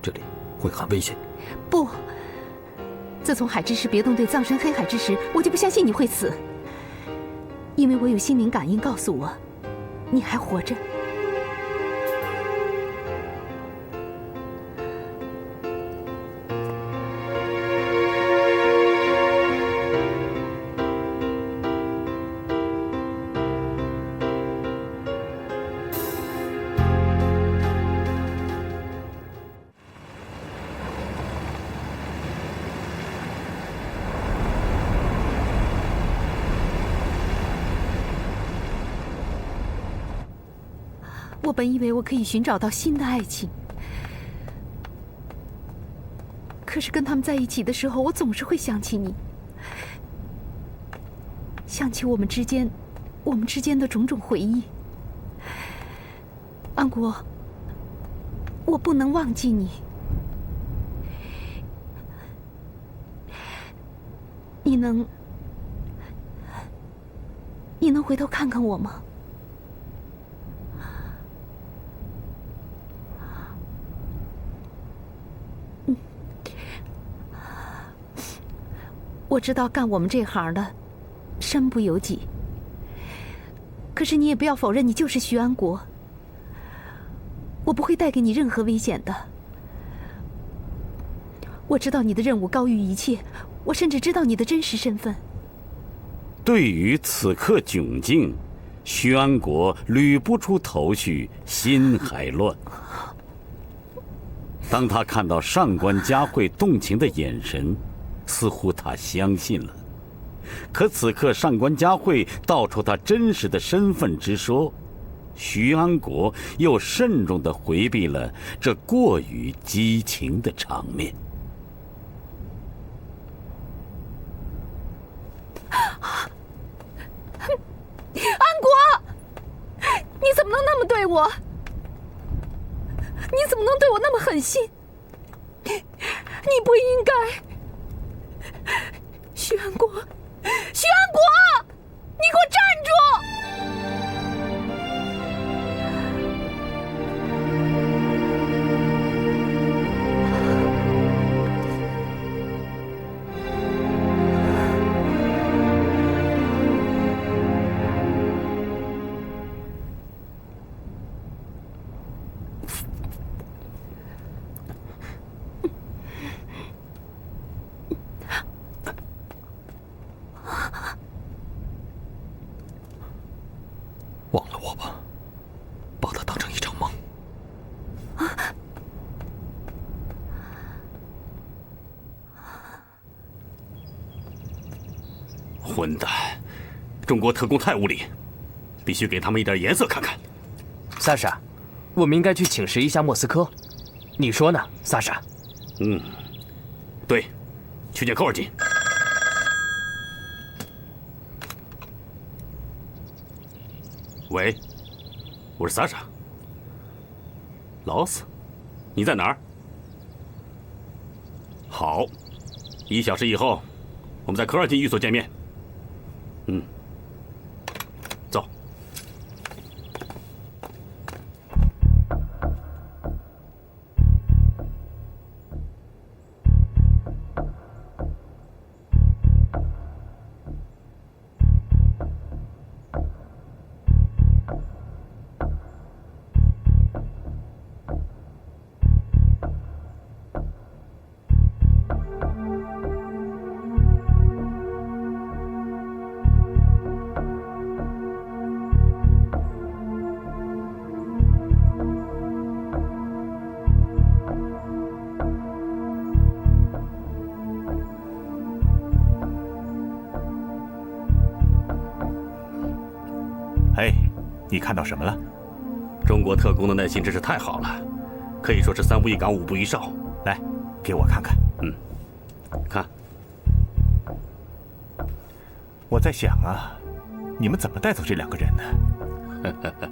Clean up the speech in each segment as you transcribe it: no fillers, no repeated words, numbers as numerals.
这里会很危险。不，自从海之石别动对葬身黑海之时，我就不相信你会死，因为我有心灵感应告诉我，你还活着。我本以为我可以寻找到新的爱情，可是跟他们在一起的时候，我总是会想起你，想起我们之间的种种回忆。安国，我不能忘记你。你能回头看看我吗？我知道干我们这行的身不由己，可是你也不要否认，你就是徐安国。我不会带给你任何危险的。我知道你的任务高于一切，我甚至知道你的真实身份。对于此刻窘境，徐安国捋不出头绪，心还乱。当他看到上官佳慧动情的眼神，似乎他相信了。可此刻上官佳慧道出他真实的身份之说，徐安国又慎重地回避了这过于激情的场面。安国，你怎么能那么对我？你怎么能对我那么狠心？你不应该。徐安国，徐安国，你给我站住！忘了我吧，把它当成一场梦。混蛋！中国特工太无礼，必须给他们一点颜色看看。萨莎，我们应该去请示一下莫斯科，你说呢，萨莎？对，去见科尔金。喂，我是萨莎。劳斯，你在哪儿？好，1小时以后，我们在科尔金寓所见面。走。哎，你看到什么了？中国特工的耐心真是太好了，可以说是3步一岗5步一哨。来，给我看看。看，我在想啊，你们怎么带走这2个人呢？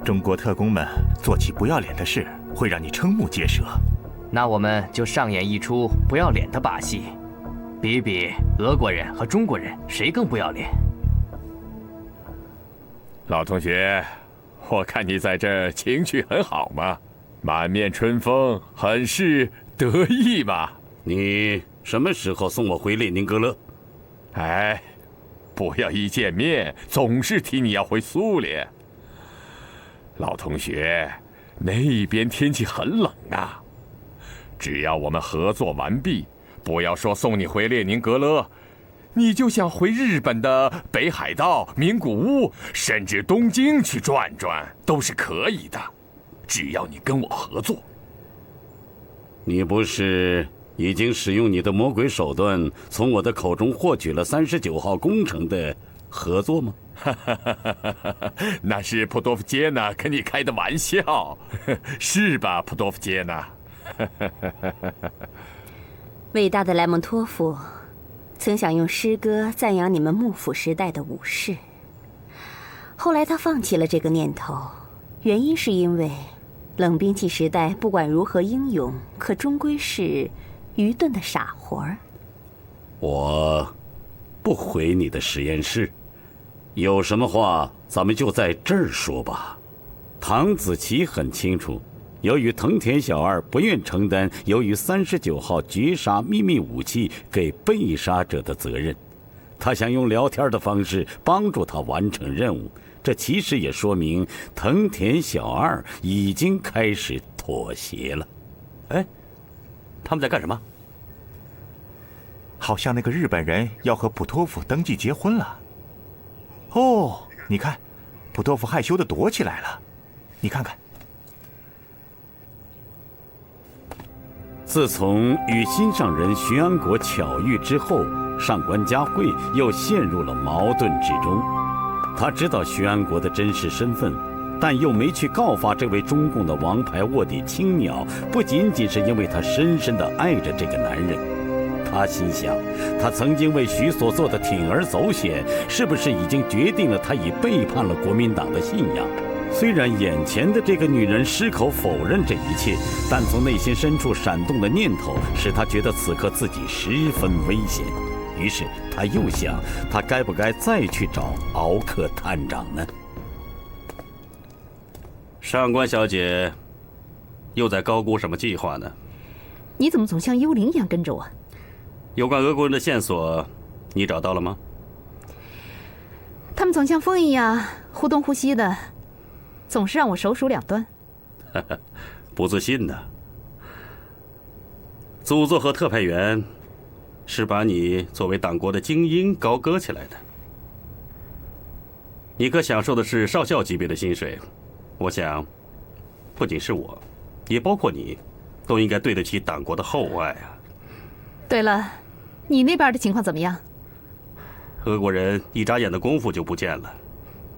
中国特工们做起不要脸的事，会让你瞠目结舌。那我们就上演一出不要脸的把戏，比比俄国人和中国人谁更不要脸。老同学，我看你在这儿情绪很好嘛，满面春风，很是得意嘛。你什么时候送我回列宁格勒？哎，不要一见面总是提你要回苏联。老同学，那边天气很冷啊。只要我们合作完毕，不要说送你回列宁格勒，你就想回日本的北海道、名古屋，甚至东京去转转，都是可以的。只要你跟我合作。你不是已经使用你的魔鬼手段，从我的口中获取了39号工程的合作吗？那是普多夫杰娜跟你开的玩笑，是吧，普多夫杰娜？伟大的莱蒙托夫曾想用诗歌赞扬你们幕府时代的武士，后来他放弃了这个念头，原因是因为冷兵器时代不管如何英勇，可终归是愚钝的傻活儿。我不回你的实验室，有什么话咱们就在这儿说吧。唐子琪很清楚，由于藤田小二不愿承担由于39号绝杀秘密武器给被杀者的责任，他想用聊天的方式帮助他完成任务。这其实也说明藤田小二已经开始妥协了。哎，他们在干什么？好像那个日本人要和普托夫登记结婚了。哦，你看，普托夫害羞地躲起来了。你看看。自从与心上人徐安国巧遇之后，上官嘉惠又陷入了矛盾之中。他知道徐安国的真实身份，但又没去告发这位中共的王牌卧底青鸟，不仅仅是因为他深深地爱着这个男人。他心想，他曾经为徐所做的铤而走险，是不是已经决定了他已背叛了国民党的信仰？虽然眼前的这个女人矢口否认这一切，但从内心深处闪动的念头使他觉得此刻自己十分危险。于是他又想，他该不该再去找敖克探长呢？上官小姐，又在高估什么计划呢？你怎么总像幽灵一样跟着我？有关俄国人的线索，你找到了吗？他们总像风一样忽东忽西的，总是让我手鼠两端。不自信呢。仵作和特派员是把你作为党国的精英高歌起来的，你可享受的是少校级别的薪水。我想，不仅是我，也包括你，都应该对得起党国的厚爱啊。对了，你那边的情况怎么样？俄国人一眨眼的功夫就不见了。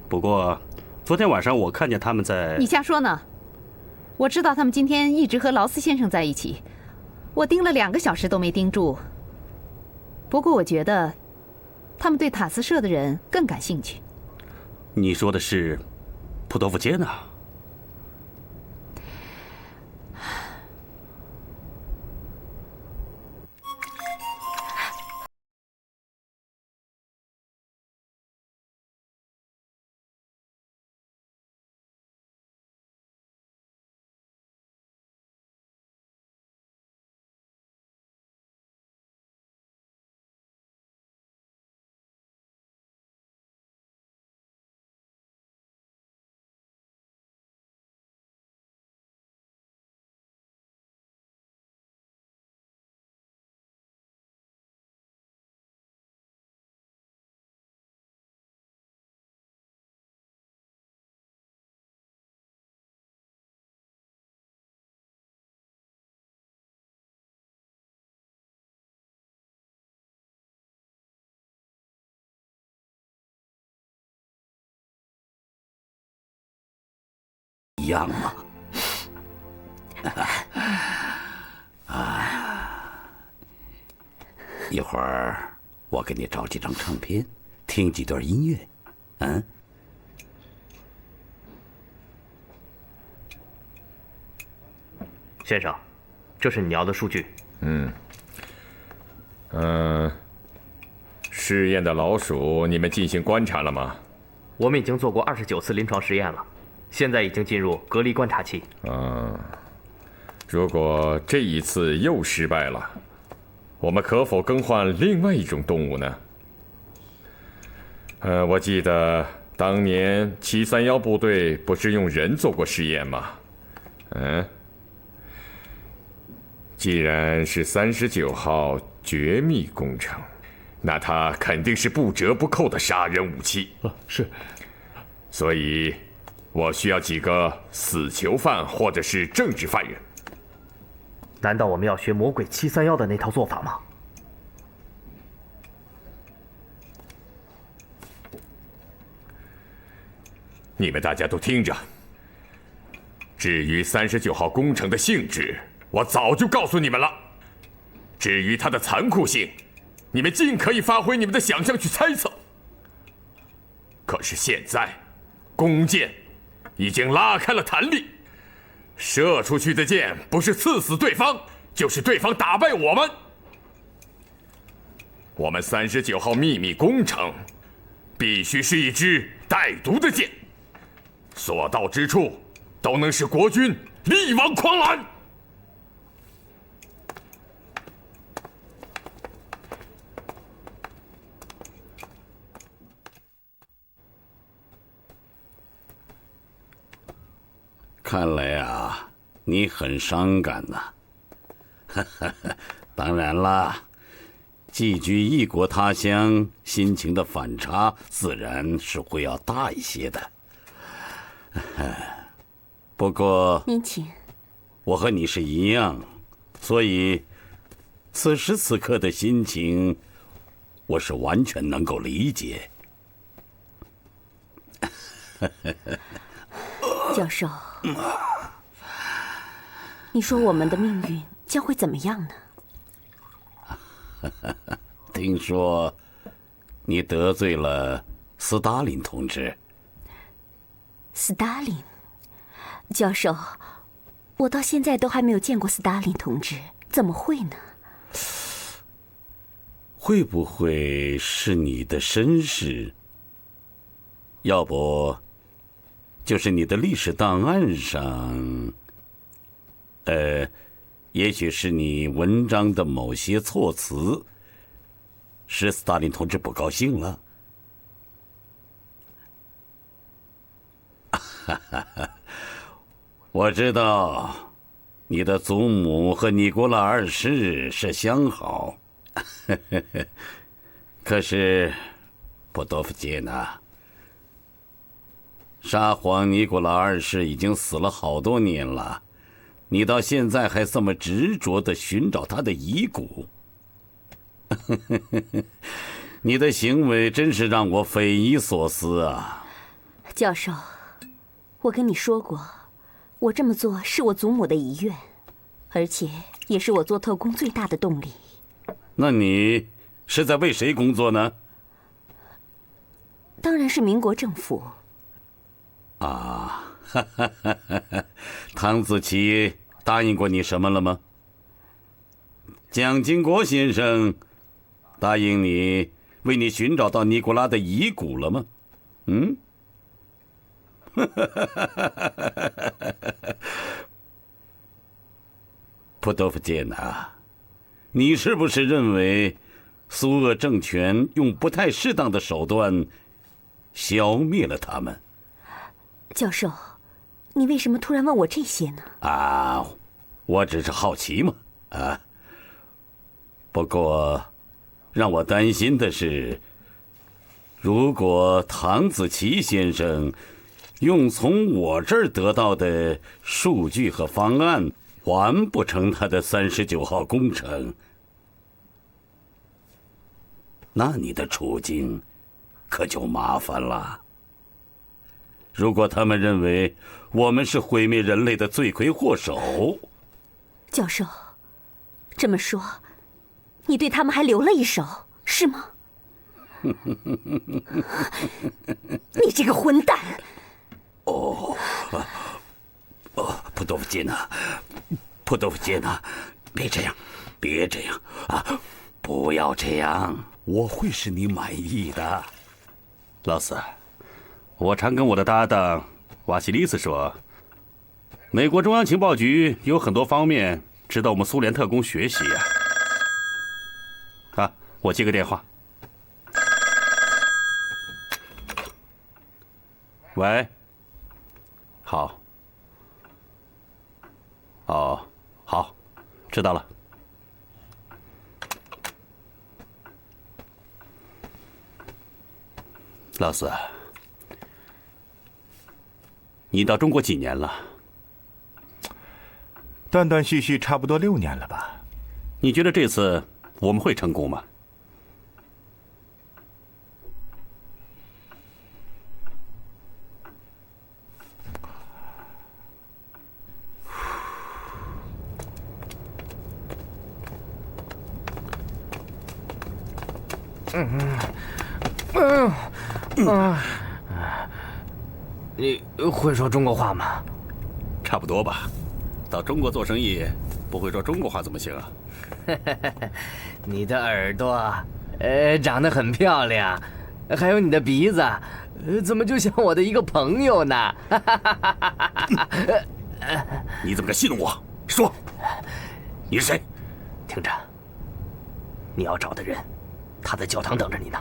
不过，昨天晚上我看见他们在……你瞎说呢！我知道他们今天一直和劳斯先生在一起，我盯了2个小时都没盯住。不过我觉得，他们对塔斯社的人更感兴趣。你说的是普多夫杰娜？一样吗？一会儿我给你找几张唱片，听几段音乐，嗯？先生，这是你要的数据。试验的老鼠你们进行观察了吗？我们已经做过29次临床实验了，现在已经进入隔离观察期。嗯，那就如果这一次又失败了，我们可否更换另外一种动物呢？我记得当年731部队不是用人做过实验吗？既然是39号绝密工程，那它肯定是不折不扣的杀人武器。是。所以，我需要几个死囚犯或者是政治犯人。难道我们要学魔鬼731的那套做法吗？你们大家都听着。至于39号工程的性质，我早就告诉你们了。至于它的残酷性，你们尽可以发挥你们的想象去猜测。可是现在，弓箭已经拉开了弹力，射出去的箭不是刺死对方，就是对方打败我们。我们39号秘密工程必须是一支带毒的箭，所到之处都能使国军力挽狂澜。看来啊，你很伤感呐。当然啦，寄居异国他乡，心情的反差自然是会要大一些的。不过，您请。我和你是一样，所以此时此刻的心情，我是完全能够理解。教授，你说我们的命运将会怎么样呢？听说你得罪了斯大林同志。斯大林？教授，我到现在都还没有见过斯大林同志，怎么会呢？会不会是你的身世？要不就是你的历史档案上，也许是你文章的某些措辞，使斯大林同志不高兴了。我知道，你的祖母和尼古拉二世是相好，可是，普多夫杰娜，沙皇尼古拉二世已经死了好多年了，你到现在还这么执着地寻找他的遗骨，你的行为真是让我匪夷所思啊！教授，我跟你说过，我这么做是我祖母的遗愿，而且也是我做特工最大的动力。那你是在为谁工作呢？当然是民国政府。啊，唐子琪答应过你什么了吗？蒋经国先生答应你为你寻找到尼古拉的遗骨了吗？普多夫杰娜，你是不是认为苏俄政权用不太适当的手段消灭了他们？教授，你为什么突然问我这些呢？我只是好奇嘛，不过，让我担心的是，如果唐子琪先生用从我这儿得到的数据和方案完不成他的39号工程，那你的处境可就麻烦了。如果他们认为我们是毁灭人类的罪魁祸首，教授，这么说，你对他们还留了一手，是吗？你这个混蛋！普多夫杰娜，普多夫杰娜，别这样，别这样啊！不要这样，我会使你满意的。老四，我常跟我的搭档瓦西里斯说，美国中央情报局有很多方面值得我们苏联特工学习呀。啊，我接个电话。喂。好。哦，好，知道了。老四，你到中国几年了？断断续续差不多6年了吧？你觉得这次我们会成功吗？你会说中国话吗？差不多吧。到中国做生意，不会说中国话怎么行啊？你的耳朵，长得很漂亮，还有你的鼻子，怎么就像我的一个朋友呢？你怎么敢戏弄我？说，你是谁？听着，你要找的人，他在教堂等着你呢。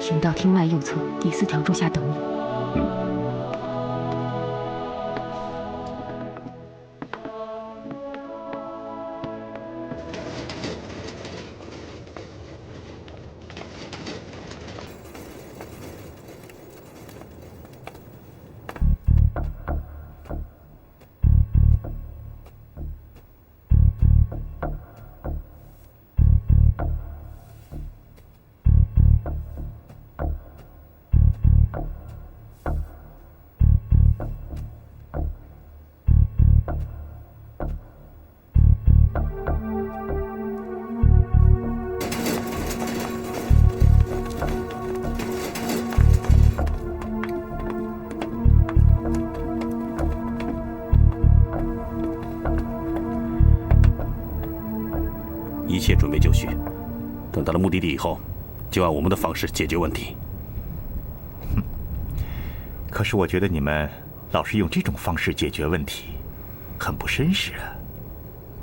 请到厅外右侧第4条桌下等我。一切准备就绪，等到了目的地以后，就按我们的方式解决问题。可是我觉得你们老是用这种方式解决问题，很不绅士啊！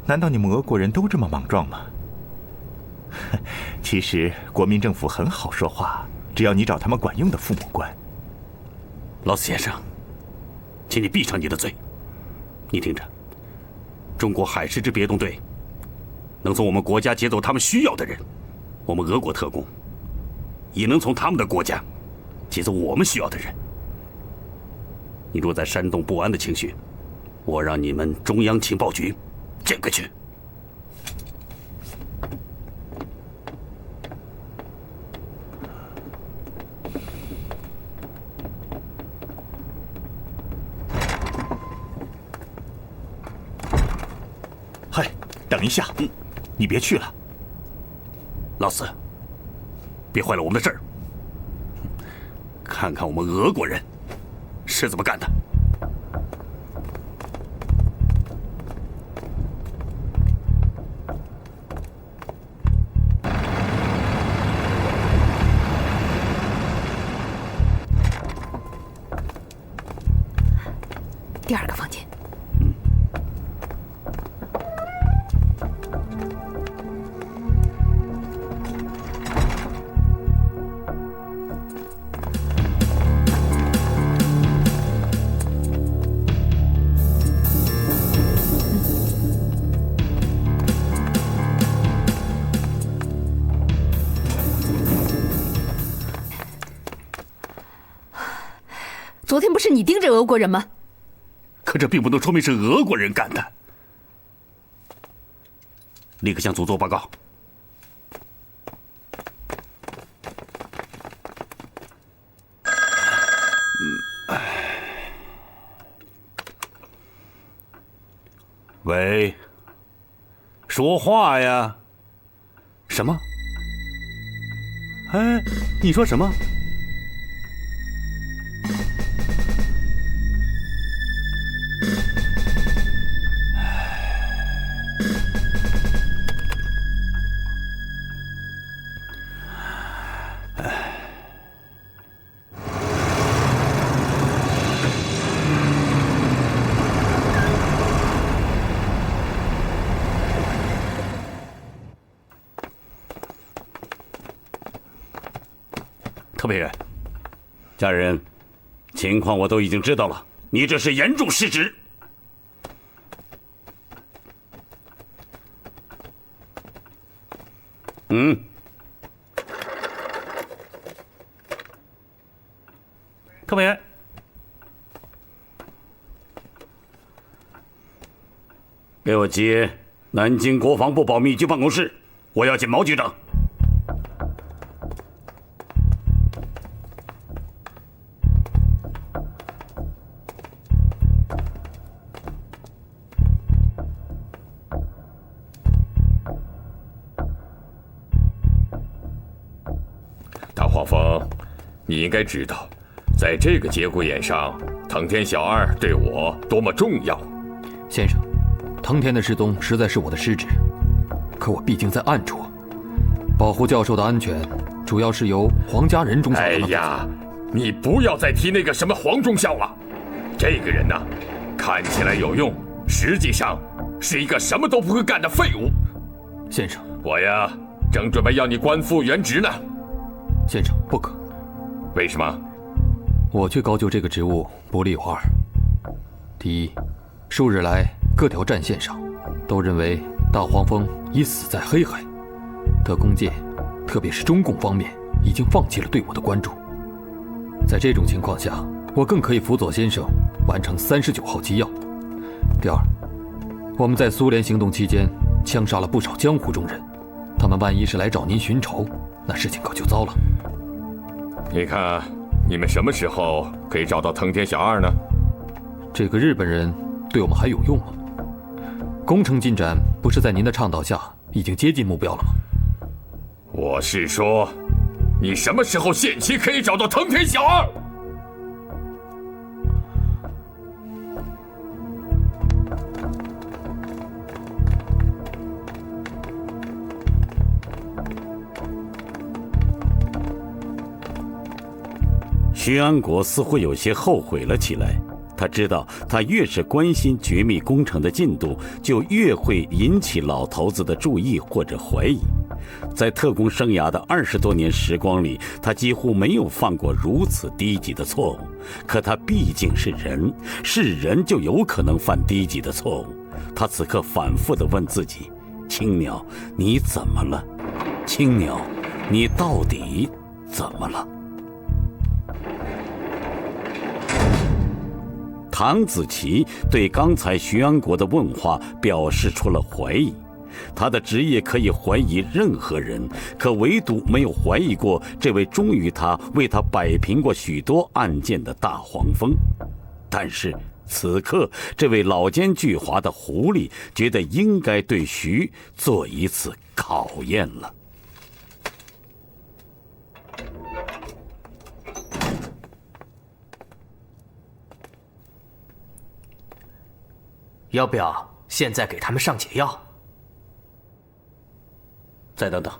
难道你们俄国人都这么莽撞吗？其实国民政府很好说话，只要你找他们管用的父母官。老四先生，请你闭上你的嘴。你听着，中国海狮之别动队能从我们国家劫走他们需要的人，我们俄国特工也能从他们的国家劫走我们需要的人。你若再煽动不安的情绪，我让你们中央情报局见个去。嗨，等一下，你别去了。老四，别坏了我们的事儿。看看我们俄国人是怎么干的。第2个房间。昨天不是你盯着俄国人吗？可这并不能说明是俄国人干的。立刻向组做报告。喂，说话呀！什么？哎，你说什么？特派员，家人，情况我都已经知道了，你这是严重失职。特派员，给我接南京国防部保密局办公室，我要见毛局长。大黄蜂，你应该知道，在这个节骨眼上，藤田小二对我多么重要。先生，藤田的失踪实在是我的失职，可我毕竟在暗处，保护教授的安全，主要是由黄家人中校。哎呀，你不要再提那个什么黄中校了，这个人呢，看起来有用，实际上是一个什么都不会干的废物。先生，我呀，正准备要你官复原职呢。先生，不可。为什么？我去高就这个职务不利有二。第一，数日来各条战线上都认为大黄蜂已死在黑海，特工界，特别是中共方面已经放弃了对我的关注。在这种情况下，我更可以辅佐先生完成39号机要。第二，我们在苏联行动期间枪杀了不少江湖中人，他们万一是来找您寻仇，那事情可就糟了。你看，你们什么时候可以找到藤田小二呢？这个日本人对我们还有用吗？工程进展不是在您的倡导下已经接近目标了吗？我是说，你什么时候限期可以找到藤田小二？徐安国似乎有些后悔了起来。他知道，他越是关心绝密工程的进度，就越会引起老头子的注意或者怀疑。在特工生涯的20多年时光里，他几乎没有犯过如此低级的错误。可他毕竟是人，是人就有可能犯低级的错误。他此刻反复地问自己：青鸟，你怎么了？青鸟，你到底怎么了？唐子琪对刚才徐安国的问话表示出了怀疑。他的职业可以怀疑任何人，可唯独没有怀疑过这位忠于他、为他摆平过许多案件的大黄蜂。但是此刻，这位老奸巨猾的狐狸觉得应该对徐做一次考验了。要不要现在给他们上解药？再等等。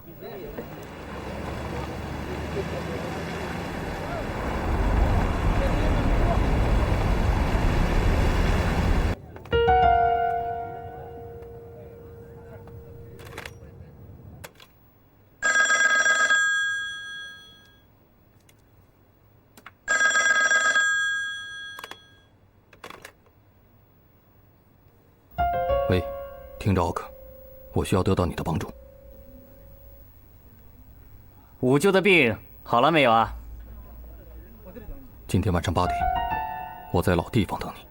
喂，听着，奥克，我需要得到你的帮助。五舅的病好了没有啊？今天晚上8点，我在老地方等你。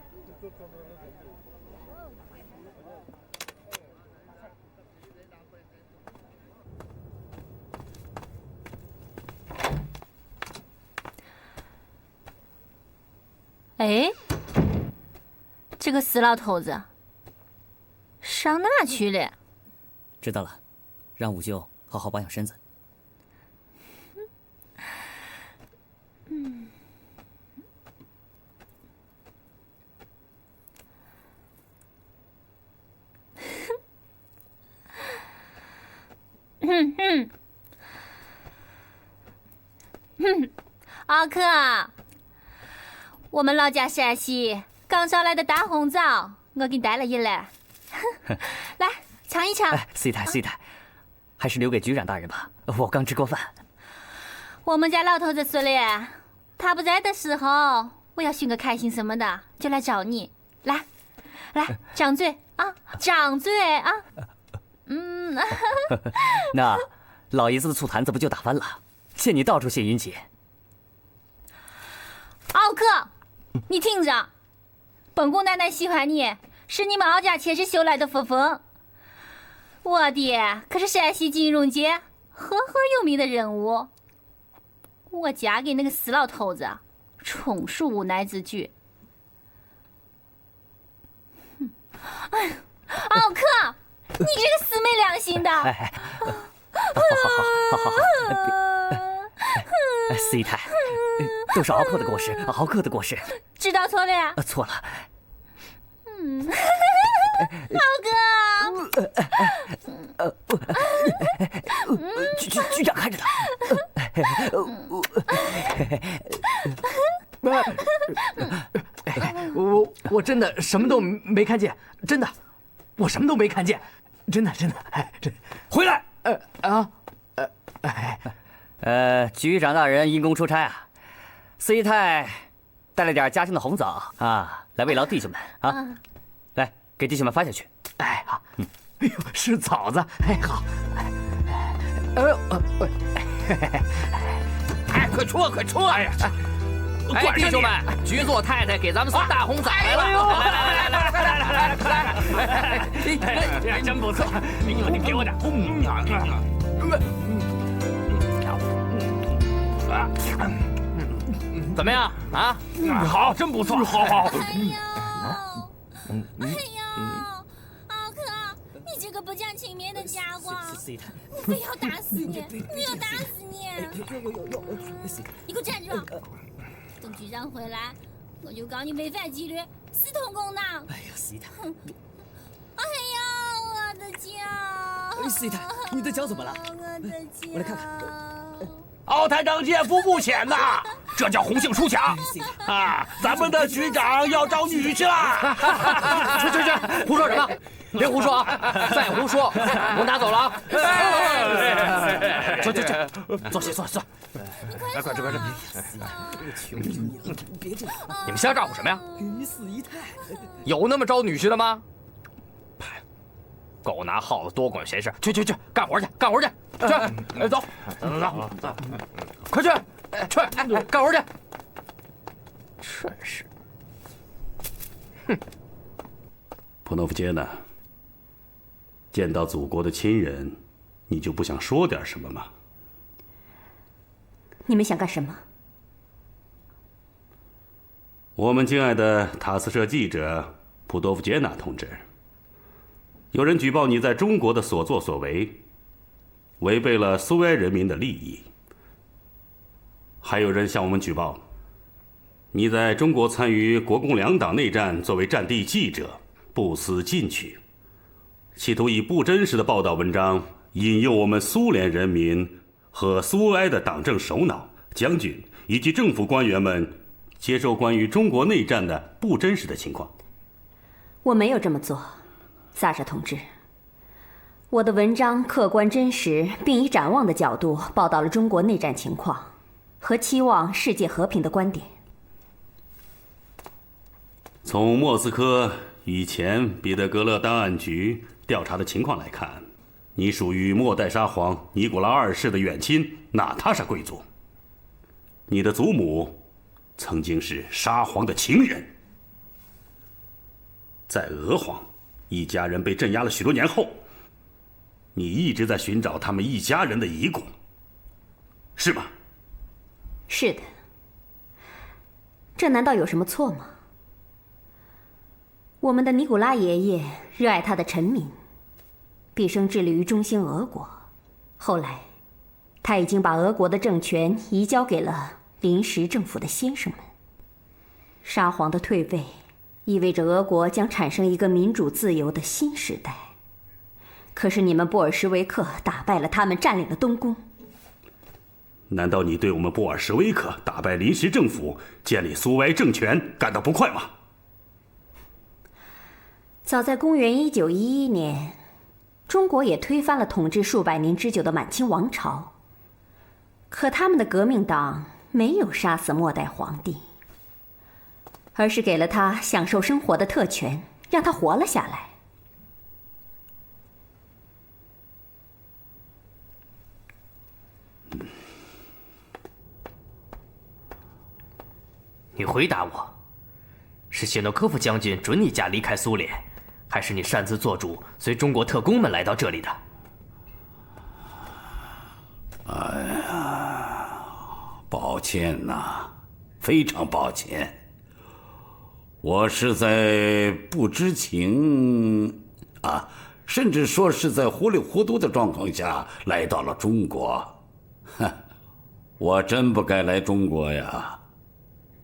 哎，这个死老头子上哪去了？知道了，让五舅好好保养身子。奥克，我们老家陕西刚烧来的大红枣，我给你带了一篮，来尝一尝。司仪台，司仪台，还是留给局长大人吧，我刚吃过饭。我们家老头子说了，他不在的时候，我要寻个开心什么的，就来找你。来，张嘴啊，张嘴啊。那老爷子的醋坛子不就打翻了？欠你到处献殷勤。奥克，你听着，本姑奶奶喜欢你，是你们奥家前世修来的福分。我爹可是陕西金融界赫赫有名的人物，我嫁给那个死老头子，纯属无奈之举。奥克，你这个死没良心的！好，司仪台，都是敖克的过失，敖克的过失。知道错了呀？错了。敖哥，局长看着他。我真的什么都没看见，真的，我什么都没看见，真的，回来。局长大人因公出差啊，司仪太带了点家乡的红枣啊，来慰劳弟兄们啊，来给弟兄们发下去。哎，好，哎呦，是枣子，哎，好，哎，快出，快出！哎呀，哎，弟兄们，局座太太给咱们送大红枣来了！来，真不错！你给我点。怎么样啊？好，真不错，好。奥克，你这个不讲情面的家伙！我非要打死你！我要打死你！你给我站住！等局长回来，我就告你违反纪律，私通公道！哎呀，司仪台！哎呀，我的脚！司仪台，你的脚怎么了？我来看看。奥台长见夫不浅呐，这叫红杏出墙啊！咱们的局长要招女婿啦！去，胡说什么？别胡说啊！再胡说，我拿走了啊！去，坐。快吃！你们瞎咋呼什么呀？有那么招女婿的吗？狗拿耗子多管闲事，去，干活去！去，走，快去，干活去！真是，普诺夫杰呢？见到祖国的亲人，你就不想说点什么吗？你们想干什么？我们敬爱的塔斯社记者普多夫杰纳同志，有人举报你在中国的所作所为，违背了苏维埃人民的利益。还有人向我们举报，你在中国参与国共两党内战，作为战地记者不思进取，企图以不真实的报道文章引诱我们苏联人民和苏维埃的党政首脑、将军以及政府官员们接受关于中国内战的不真实的情况。我没有这么做，萨沙同志。我的文章客观真实，并以展望的角度报道了中国内战情况和期望世界和平的观点。从莫斯科以前彼得格勒档案局调查的情况来看，你属于末代沙皇尼古拉二世的远亲娜塔莎贵族。你的祖母曾经是沙皇的情人。在娥皇一家人被镇压了许多年后，你一直在寻找他们一家人的遗骨，是吗？是的。这难道有什么错吗？我们的尼古拉爷爷热爱他的臣民，毕生致力于中兴俄国。后来，他已经把俄国的政权移交给了临时政府的先生们。沙皇的退位，意味着俄国将产生一个民主自由的新时代。可是你们布尔什维克打败了他们，占领了东宫。难道你对我们布尔什维克打败临时政府、建立苏维埃政权感到不快吗？早在公元1911年，中国也推翻了统治数百年之久的满清王朝。可他们的革命党没有杀死末代皇帝，而是给了他享受生活的特权，让他活了下来。你回答我，是谢诺科夫将军准你家离开苏联，还是你擅自做主随中国特工们来到这里的？哎呀，抱歉呐，非常抱歉，我是在不知情啊，甚至说是在糊里糊涂的状况下来到了中国。哼，我真不该来中国呀，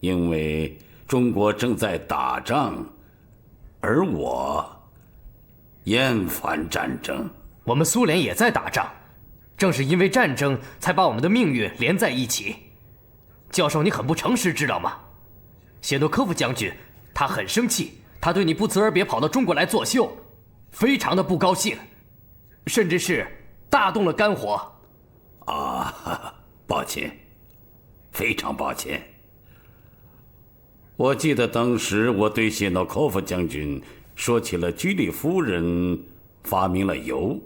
因为中国正在打仗，而我厌烦战争。我们苏联也在打仗，正是因为战争才把我们的命运连在一起。教授，你很不诚实，知道吗？谢诺科夫将军他很生气，他对你不辞而别跑到中国来作秀，非常的不高兴，甚至是大动了肝火。啊，抱歉，非常抱歉。我记得当时我对谢诺科夫将军说起了居里夫人发明了油，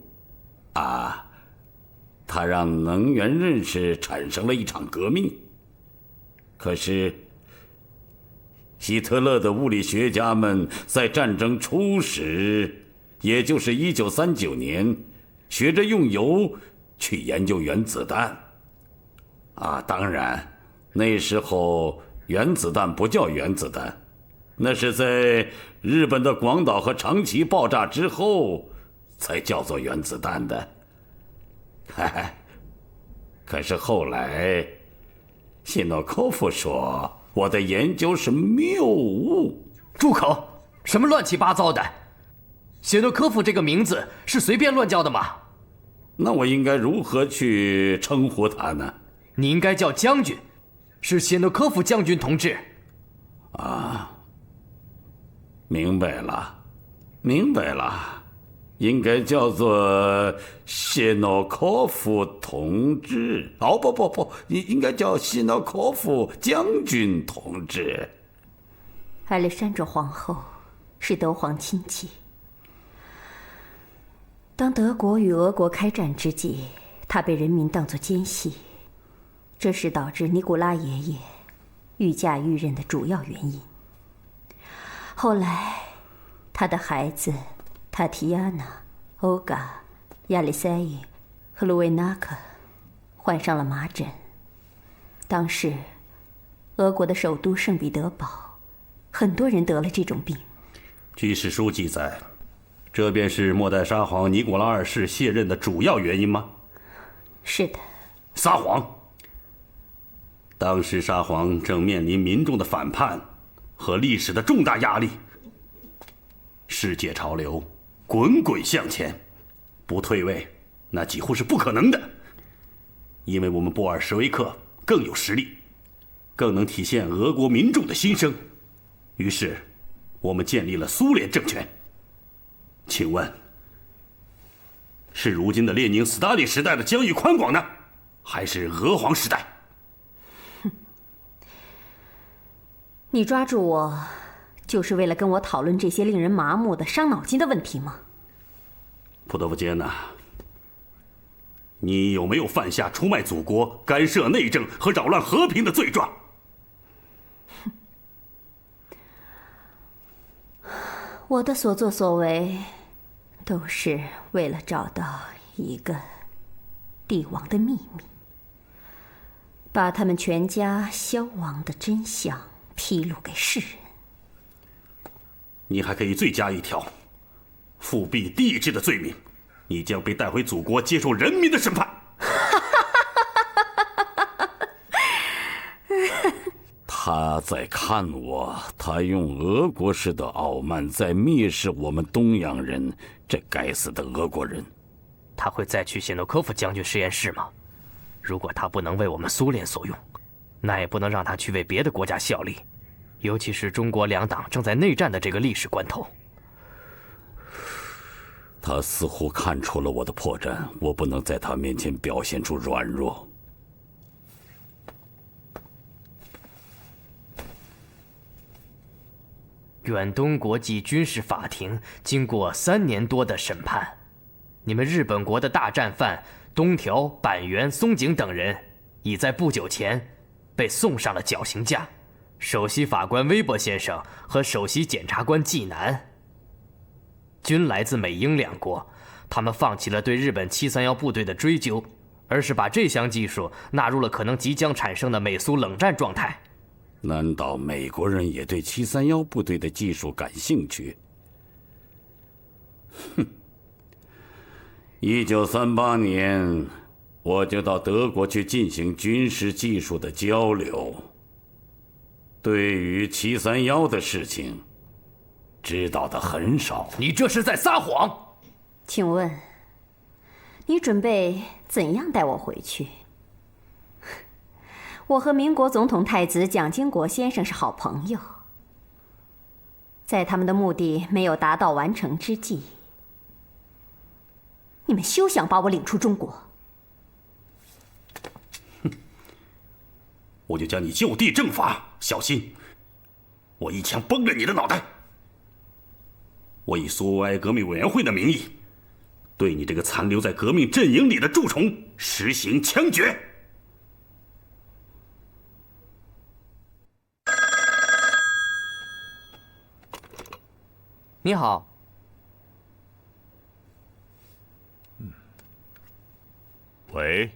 啊，他让能源认识产生了一场革命。可是，希特勒的物理学家们在战争初始，也就是1939年，学着用油去研究原子弹。啊，当然，那时候原子弹不叫原子弹，那是在日本的广岛和长崎爆炸之后才叫做原子弹的。可是后来，谢诺科夫说我的研究是谬误。住口！什么乱七八糟的？谢诺科夫这个名字是随便乱叫的吗？那我应该如何去称呼他呢？你应该叫将军，是谢诺科夫将军同志。啊，明白了，明白了，应该叫做谢诺科夫同志。哦，不，应该叫谢诺科夫将军同志。亚历山卓皇后是德皇亲戚。当德国与俄国开战之际，她被人民当作奸细，这是导致尼古拉爷爷御驾驭任的主要原因。后来，他的孩子塔提亚娜、欧嘎、亚历塞伊和卢维纳克患上了麻疹。当时，俄国的首都圣彼得堡，很多人得了这种病。据史书记载，这便是末代沙皇尼古拉二世卸任的主要原因吗？是的。撒谎！当时沙皇正面临民众的反叛和历史的重大压力，世界潮流滚滚向前，不退位那几乎是不可能的。因为我们布尔什维克更有实力，更能体现俄国民众的心声，于是我们建立了苏联政权。请问，是如今的列宁、斯大林时代的疆域宽广呢，还是俄皇时代？你抓住我，就是为了跟我讨论这些令人麻木的、伤脑筋的问题吗？普多夫杰娜，你有没有犯下出卖祖国、干涉内政和扰乱和平的罪状？我的所作所为，都是为了找到一个帝王的秘密，把他们全家消亡的真相披露给世人。你还可以罪加一条，复辟帝制的罪名，你将被带回祖国接受人民的审判。他在看我，他用俄国式的傲慢在蔑视我们东洋人，这该死的俄国人。他会再去谢诺科夫将军实验室吗？如果他不能为我们苏联所用，那也不能让他去为别的国家效力，尤其是中国两党正在内战的这个历史关头。他似乎看出了我的破绽，我不能在他面前表现出软弱。远东国际军事法庭经过3年多的审判，你们日本国的大战犯东条、板垣、松井等人，已在不久前被送上了绞刑架。首席法官威伯先生和首席检察官纪南，均来自美英两国，他们放弃了对日本731部队的追究，而是把这项技术纳入了可能即将产生的美苏冷战状态。难道美国人也对731部队的技术感兴趣？哼！1938年，我就到德国去进行军事技术的交流。对于731的事情，知道的很少。你这是在撒谎！请问，你准备怎样带我回去？我和民国总统太子蒋经国先生是好朋友，在他们的目的没有达到完成之际，你们休想把我领出中国！哼，我就将你就地正法，小心，我一枪崩了你的脑袋！我以苏维埃革命委员会的名义，对你这个残留在革命阵营里的蛀虫实行枪决！你好。喂。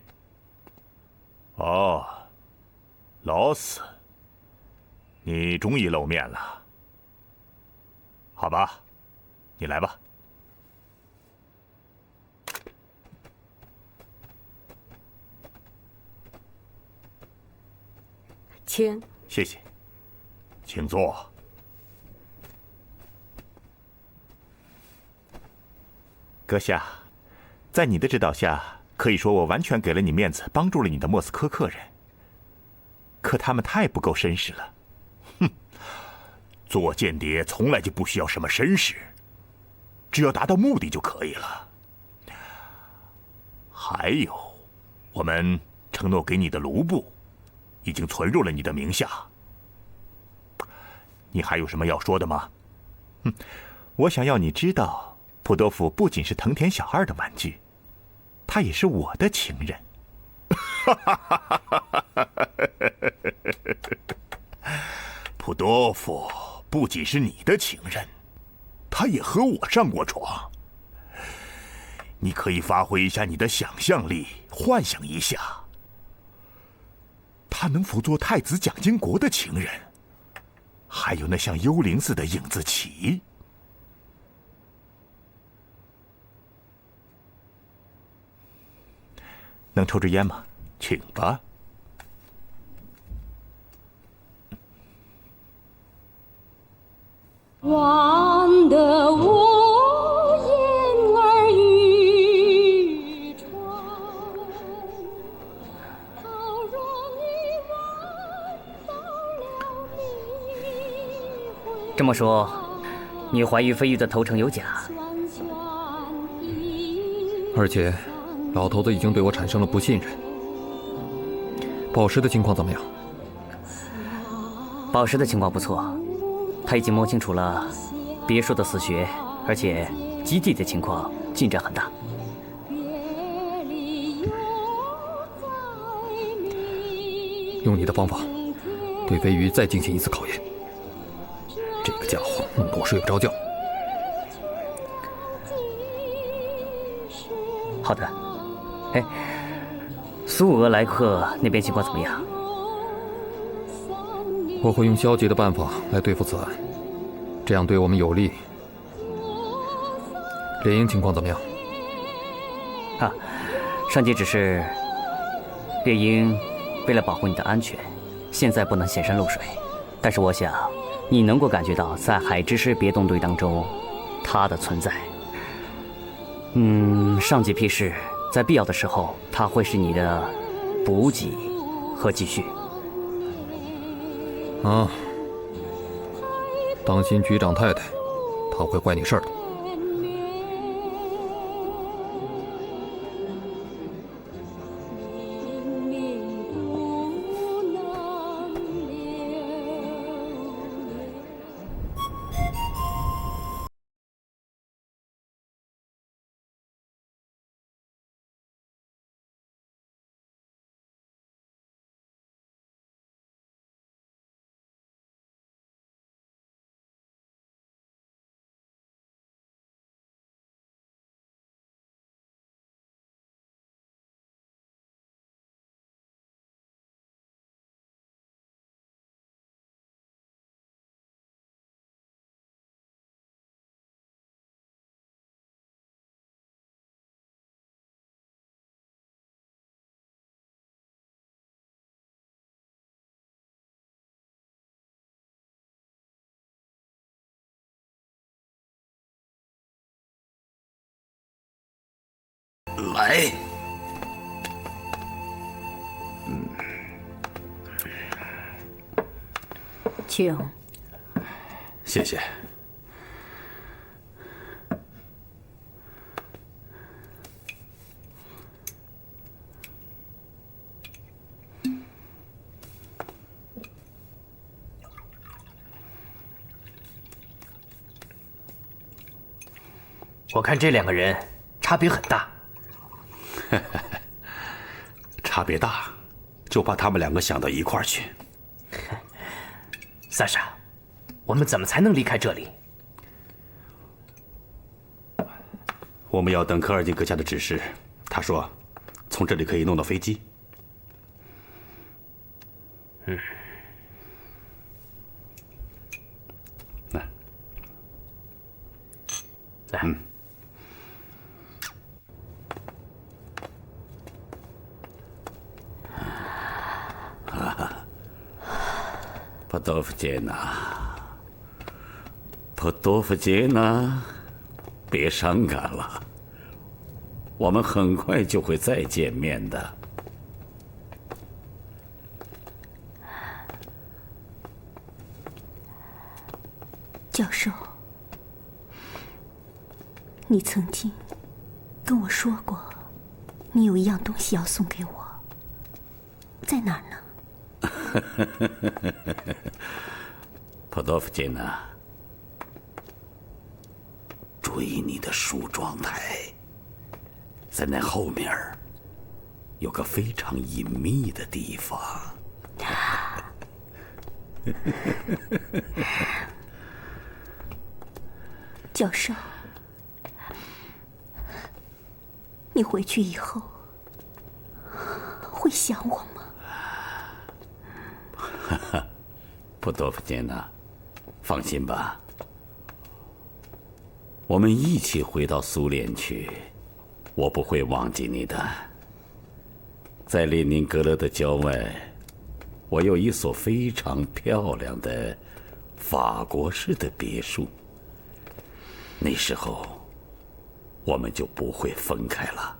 哦，劳斯，你终于露面了。好吧，你来吧。请。谢谢，请坐。阁下，在你的指导下，可以说我完全给了你面子，帮助了你的莫斯科客人。可他们太不够绅士了。哼，做间谍从来就不需要什么绅士，只要达到目的就可以了。还有，我们承诺给你的卢布，已经存入了你的名下。你还有什么要说的吗？我想要你知道。普多夫不仅是藤田小二的玩具，他也是我的情人。普多夫不仅是你的情人，他也和我上过床。你可以发挥一下你的想象力，幻想一下，他能否做太子蒋经国的情人？还有那像幽灵似的影子旗。能抽支烟吗？请吧。忘得无言儿渔船，好若你晚到了迷回。这么说，你怀疑飞鱼的投诚有假？而且。老头子已经对我产生了不信任。宝石的情况怎么样？宝石的情况不错，他已经摸清楚了别墅的死穴，而且基地的情况进展很大。用你的方法，对飞鱼再进行一次考验。这个家伙弄得我睡不着觉。好的。哎，苏俄莱克那边情况怎么样？我会用消极的办法来对付此案，这样对我们有利。猎鹰情况怎么样？啊，上级指示，猎鹰为了保护你的安全，现在不能显山露水。但是我想，你能够感觉到在海之狮别动队当中，它的存在。上级批示，在必要的时候，它会是你的补给和继续。啊，当心局长太太，她会坏你事儿的。来，请。谢谢。我看这两个人差别很大。差别大，就把他们两个想到一块儿去。萨莎，我们怎么才能离开这里？我们要等科尔金阁下的指示。他说，从这里可以弄到飞机。来，来。普多夫杰娜，普多夫杰娜，别伤感了，我们很快就会再见面的。教授，你曾经跟我说过，你有一样东西要送给我，在哪儿呢？普多夫杰娜，注意你的梳妆台，在那后面有个非常隐秘的地方。教授，你回去以后会想我吗？普多夫杰娜，放心吧，我们一起回到苏联去，我不会忘记你的。在列宁格勒的郊外，我有一所非常漂亮的法国式的别墅。那时候，我们就不会分开了。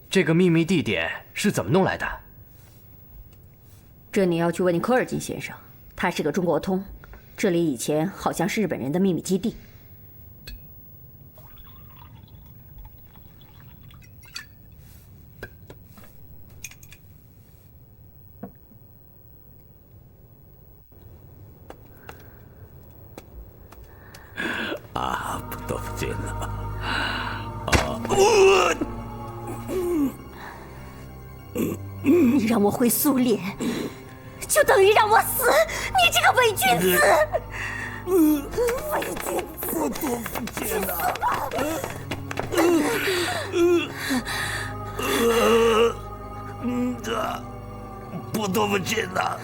这个秘密地点是怎么弄来的？这你要去问科尔金先生，他是个中国通，这里以前好像是日本人的秘密基地。啊，普多夫杰娜，你让我回苏联，就等于让我死！你这个伪君子！伪君子！多福建呐！普多夫金呐，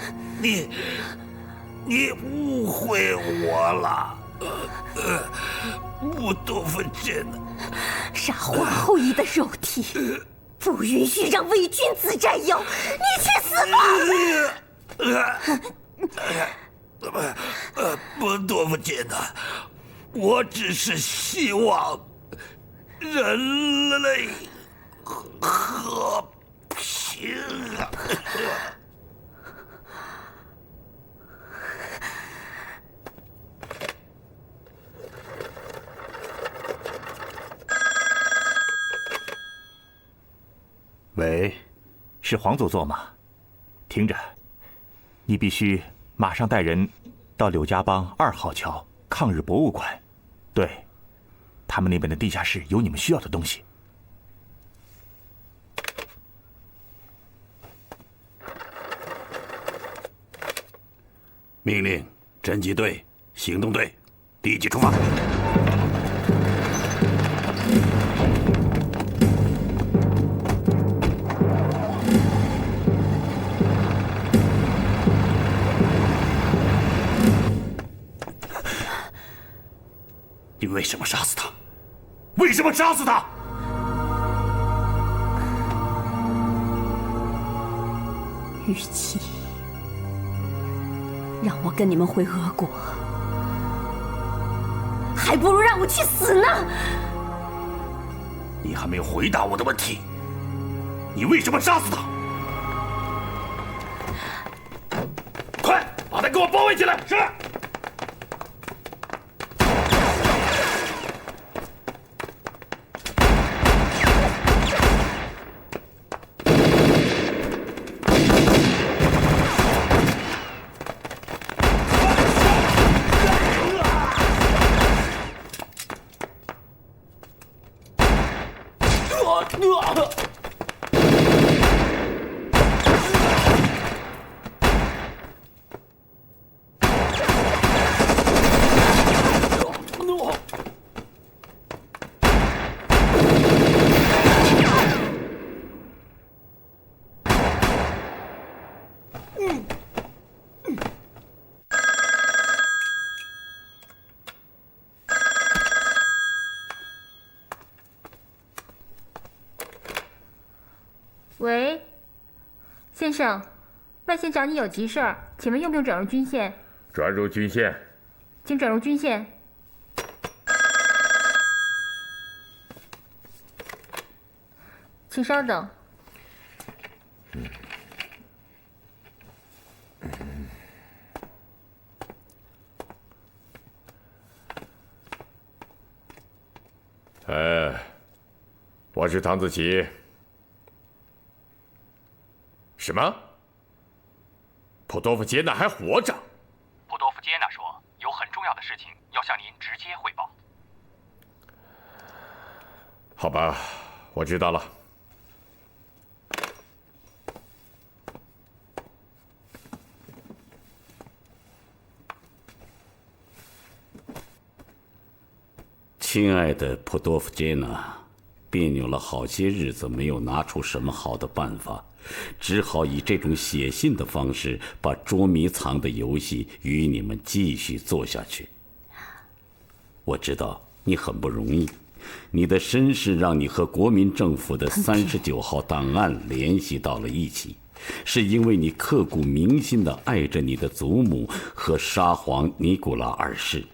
你误会我了。普多夫金呐，杀皇后姨的肉体，不允许让伪君子占有！你去死吧！普多夫金呐，我只是希望人类和平啊！喂，是黄祖座吗？听着，你必须马上带人到柳家浜2号桥抗日博物馆，对，他们那边的地下室有你们需要的东西。命令侦缉队、行动队立即出发。你为什么杀死他？为什么杀死他？与其让我跟你们回俄国，还不如让我去死呢！你还没有回答我的问题，你为什么杀死他？快把他给我包围起来！是。喂，先生，外线找你有急事儿，请问用不用转入军线？转入军线。请转入军线。请稍等。我是唐子琪。什么？普多夫杰娜还活着？普多夫杰娜说，有很重要的事情要向您直接汇报。好吧，我知道了。亲爱的普多夫杰娜，别扭了好些日子，没有拿出什么好的办法。只好以这种写信的方式，把捉迷藏的游戏与你们继续做下去。我知道你很不容易，你的身世让你和国民政府的39号档案联系到了一起，是因为你刻骨铭心地爱着你的祖母和沙皇尼古拉二世。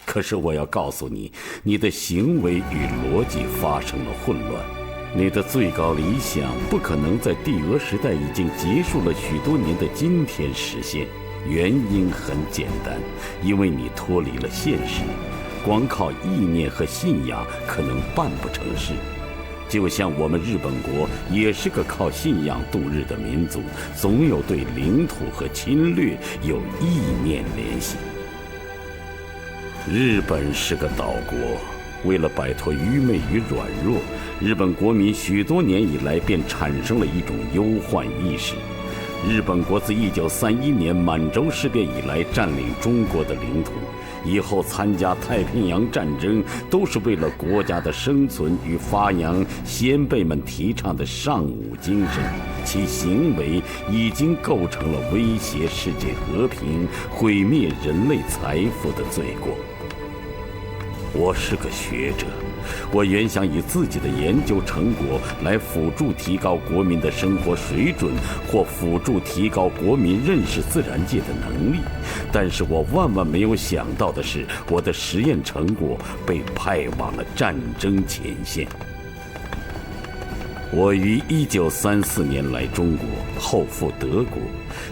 可是我要告诉你，你的行为与逻辑发生了混乱。你的最高理想不可能在帝俄时代已经结束了许多年的今天实现。原因很简单，因为你脱离了现实，光靠意念和信仰可能办不成事。就像我们日本国也是个靠信仰度日的民族，总有对领土和侵略有意念联系。日本是个岛国，为了摆脱愚昧与软弱，日本国民许多年以来便产生了一种忧患意识。日本国自1931年满洲事变以来占领中国的领土，以后参加太平洋战争，都是为了国家的生存与发扬先辈们提倡的尚武精神，其行为已经构成了威胁世界和平、毁灭人类财富的罪过。我是个学者，我原想以自己的研究成果来辅助提高国民的生活水准，或辅助提高国民认识自然界的能力，但是我万万没有想到的是，我的实验成果被派往了战争前线。我于1934年来中国，后赴德国，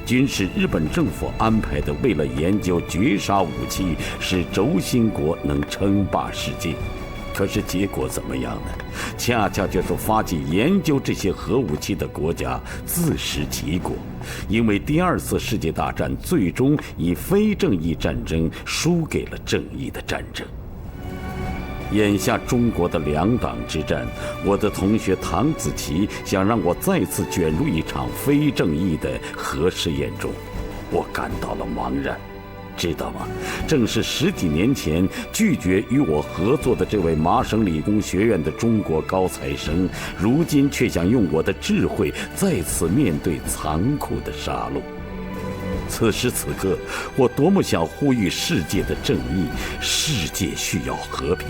均是日本政府安排的，为了研究绝杀武器，使轴心国能称霸世界。可是结果怎么样呢？恰恰就是发起研究这些核武器的国家自食其果，因为第2次世界大战最终以非正义战争输给了正义的战争。眼下中国的两党之战，我的同学唐子琪想让我再次卷入一场非正义的核试验中，我感到了茫然。知道吗？正是10几年前拒绝与我合作的这位麻省理工学院的中国高材生，如今却想用我的智慧再次面对残酷的杀戮。此时此刻，我多么想呼吁世界的正义，世界需要和平，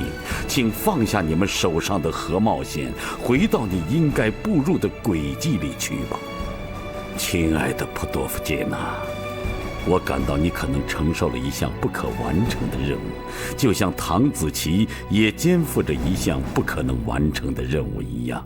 请放下你们手上的核冒险，回到你应该步入的轨迹里去吧。亲爱的普多夫杰娜，我感到你可能承受了一项不可完成的任务，就像唐子琪也肩负着一项不可能完成的任务一样。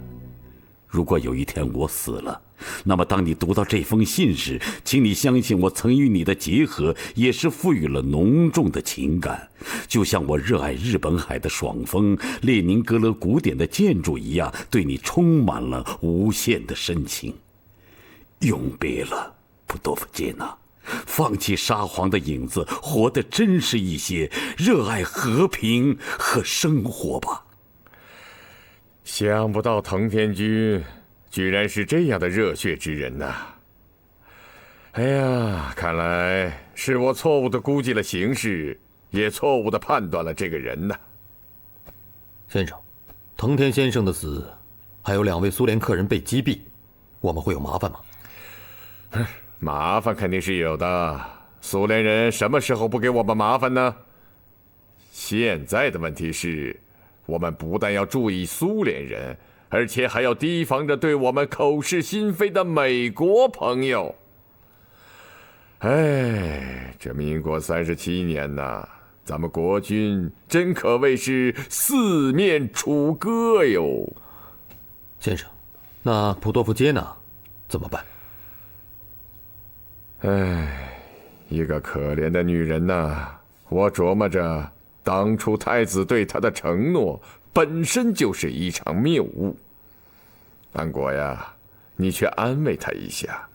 如果有一天我死了，那么当你读到这封信时，请你相信我曾与你的结合也是赋予了浓重的情感，就像我热爱日本海的爽风、列宁格勒古典的建筑一样，对你充满了无限的深情。永别了，普多夫杰娜，放弃沙皇的影子，活得真实一些，热爱和平和生活吧。想不到藤田君居然是这样的热血之人呐！哎呀，看来是我错误地估计了形势，也错误地判断了这个人呐。先生，藤田先生的死，还有2位苏联客人被击毙，我们会有麻烦吗？麻烦肯定是有的，苏联人什么时候不给我们麻烦呢？现在的问题是，我们不但要注意苏联人，而且还要提防着对我们口是心非的美国朋友。哎，这民国37年呐，咱们国军真可谓是四面楚歌哟。先生，那普多夫杰娜怎么办？哎，一个可怜的女人呐，我琢磨着，当初太子对她的承诺本身就是一场谬误。安国呀，你却安慰她一下。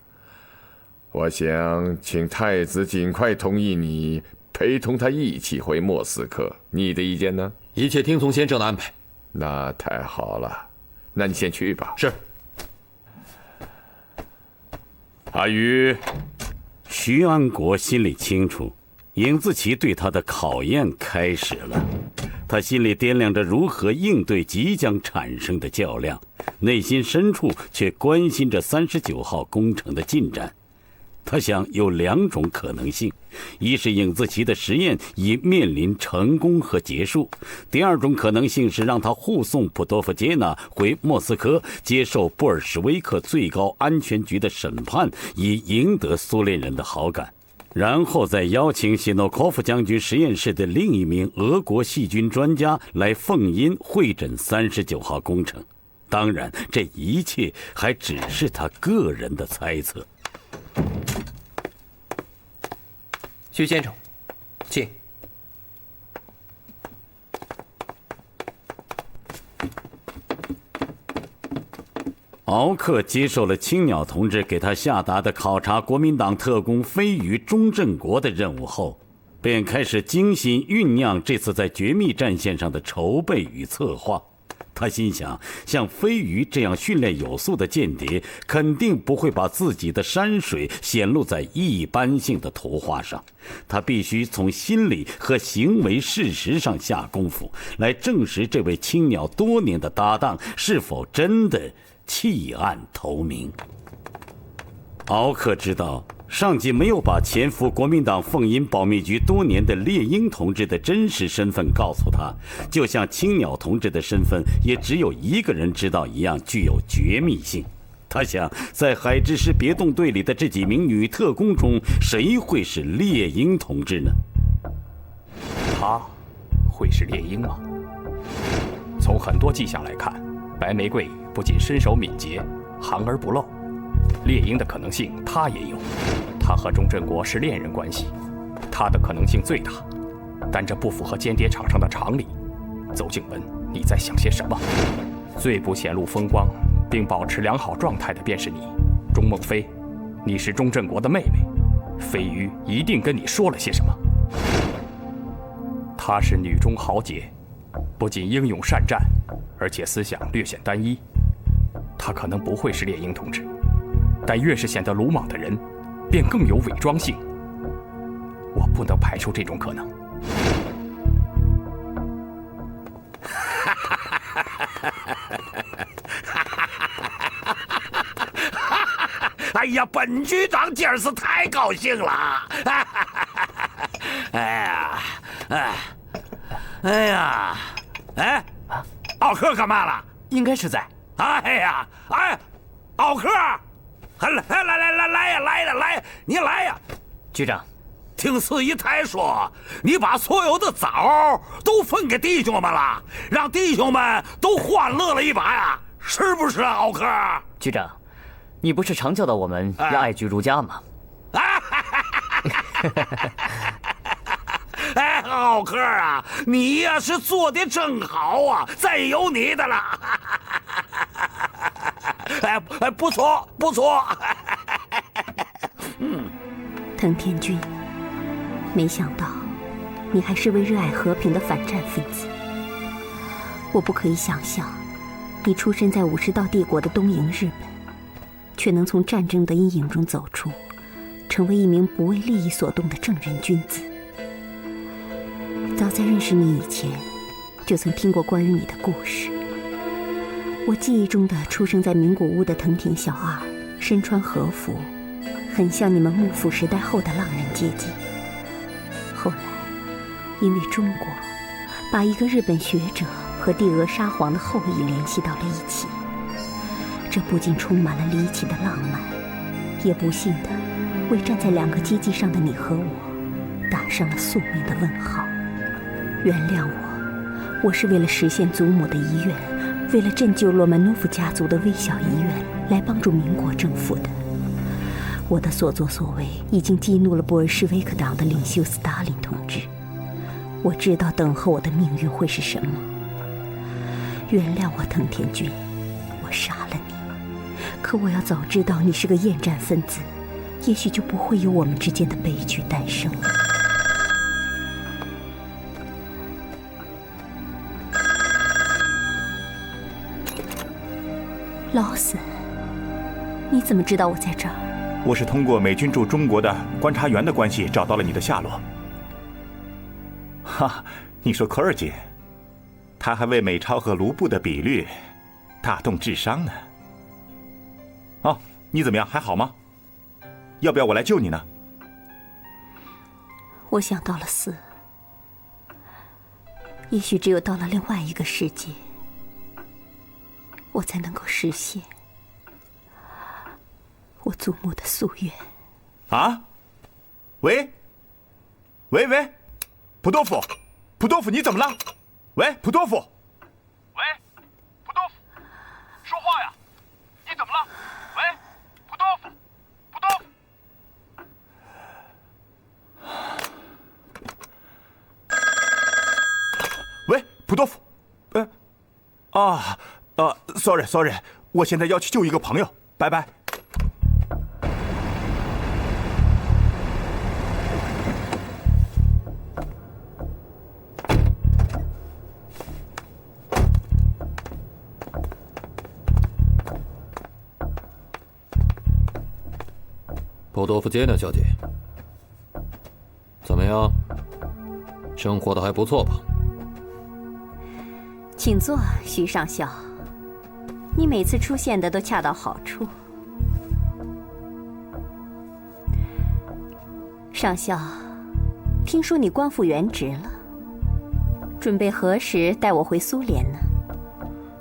我想请太子尽快同意你陪同他一起回莫斯科，你的意见呢？一切听从先生的安排。那太好了，那你先去吧。是。阿宇。徐安国心里清楚，尹自奇对他的考验开始了。他心里掂量着如何应对即将产生的较量，内心深处却关心着39号工程的进展。他想有2种可能性，一是尹自奇的实验已面临成功和结束，第2种可能性是让他护送普多夫杰娜回莫斯科，接受布尔什维克最高安全局的审判，以赢得苏联人的好感，然后再邀请谢诺科夫将军实验室的另一名俄国细菌专家来奉音会诊39号工程。当然，这一切还只是他个人的猜测。徐先生，请。敖克接受了青鸟同志给他下达的考察国民党特工飞鱼钟振国的任务后，便开始精心酝酿这次在绝密战线上的筹备与策划。他心想，像飞鱼这样训练有素的间谍，肯定不会把自己的山水显露在一般性的图画上。他必须从心理和行为事实上下功夫，来证实这位青鸟多年的搭档是否真的弃暗投明。敖克知道上级没有把潜伏国民党凤阴保密局多年的猎鹰同志的真实身份告诉他，就像青鸟同志的身份也只有一个人知道一样具有绝密性。他想，在海之师别动队里的这几名女特工中，谁会是猎鹰同志呢？他会是猎鹰吗？从很多迹象来看，白玫瑰不仅身手敏捷，含而不露。猎鹰的可能性他也有，他和钟振国是恋人关系，他的可能性最大，但这不符合间谍场上的常理。邹静文，你在想些什么？最不显露风光并保持良好状态的便是你，钟梦飞，你是钟振国的妹妹，飞鱼一定跟你说了些什么。她是女中豪杰，不仅英勇善战，而且思想略显单一。她可能不会是猎鹰同志，但越是显得鲁莽的人，便更有伪装性。我不能排除这种可能。哎呀，本局长今儿是太高兴了！奥克干嘛了？应该是在。奥克，来，你来呀！局长，听四姨太说，你把所有的枣都分给弟兄们了，让弟兄们都欢乐了一把呀，是不是啊，奥克？局长，你不是常教导我们要爱居如家吗？奥克啊，你呀是做的真好啊，再有你的了。不错。藤田君，没想到你还是位热爱和平的反战分子。我不可以想象，你出生在武士道帝国的东瀛日本，却能从战争的阴影中走出，成为一名不为利益所动的正人君子。早在认识你以前，就曾听过关于你的故事。我记忆中的出生在名古屋的藤田小二，身穿和服，很像你们幕府时代后的浪人阶级。后来，因为中国把一个日本学者和帝俄沙皇的后裔联系到了一起，这不仅充满了离奇的浪漫，也不幸的为站在两个阶级上的你和我打上了宿命的问号。原谅我是为了实现祖母的遗愿，为了拯救罗曼诺夫家族的微小遗愿来帮助民国政府的。我的所作所为已经激怒了布尔什维克党的领袖斯大林同志，我知道等候我的命运会是什么。原谅我，藤田君，我杀了你，可我要早知道你是个厌战分子，也许就不会有我们之间的悲剧诞生了。劳森，你怎么知道我在这儿？我是通过美军驻中国的观察员的关系找到了你的下落。哈，你说科尔姐，他还为美钞和卢布的比率大动智商呢。哦，你怎么样？还好吗？要不要我来救你呢？我想到了死，也许只有到了另外一个世界，我才能够实现我祖母的夙愿。啊？喂，普多夫，你怎么了？喂，普多夫。喂，普多夫，说话呀！你怎么了？喂，普多夫。喂，普多夫。sorry， 我现在要去救一个朋友，拜拜。普多夫杰娜小姐，怎么样？生活的还不错吧？请坐，徐上校。你每次出现的都恰到好处。上校，听说你官复原职了，准备何时带我回苏联呢？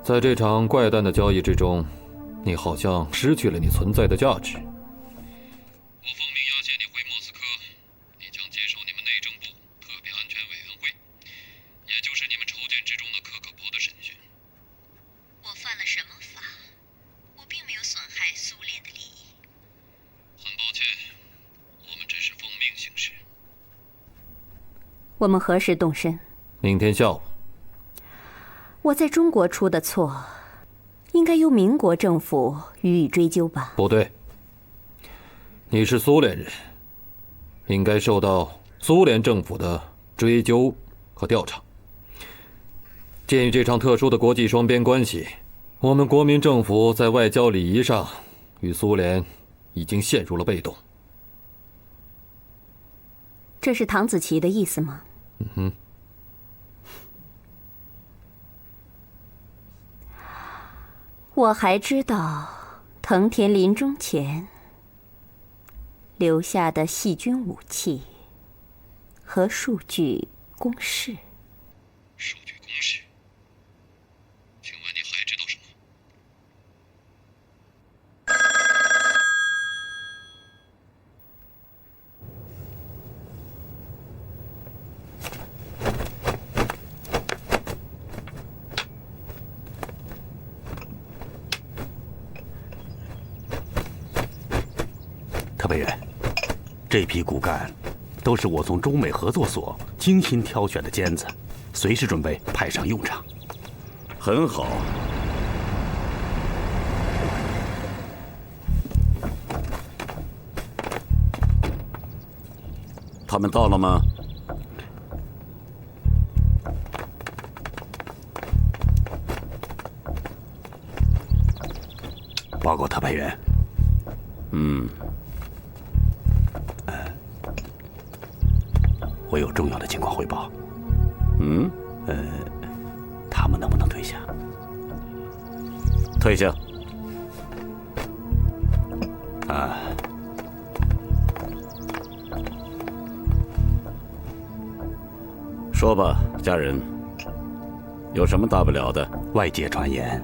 在这场怪诞的交易之中，你好像失去了你存在的价值。我奉命押解你回莫斯科，你将接受你们内政部特别安全委员会，也就是你们筹建之中的克可伯的审讯。我犯了什么法？我并没有损害苏联的利益。很抱歉，我们只是奉命行事。我们何时动身？明天下午。我在中国出的错，应该由民国政府予以追究吧？不对，你是苏联人，应该受到苏联政府的追究和调查。鉴于这场特殊的国际双边关系，我们国民政府在外交礼仪上与苏联已经陷入了被动。这是唐子琪的意思吗？嗯哼。我还知道藤田临终前留下的细菌武器和数据公式。数据公式？请问你还知道什么？特派员，这批骨干都是我从中美合作所精心挑选的尖子，随时准备派上用场。很好。他们到了吗？报告特派员。我有重要的情况汇报。他们能不能退下？退下。说吧，家人，有什么大不了的？外界传言，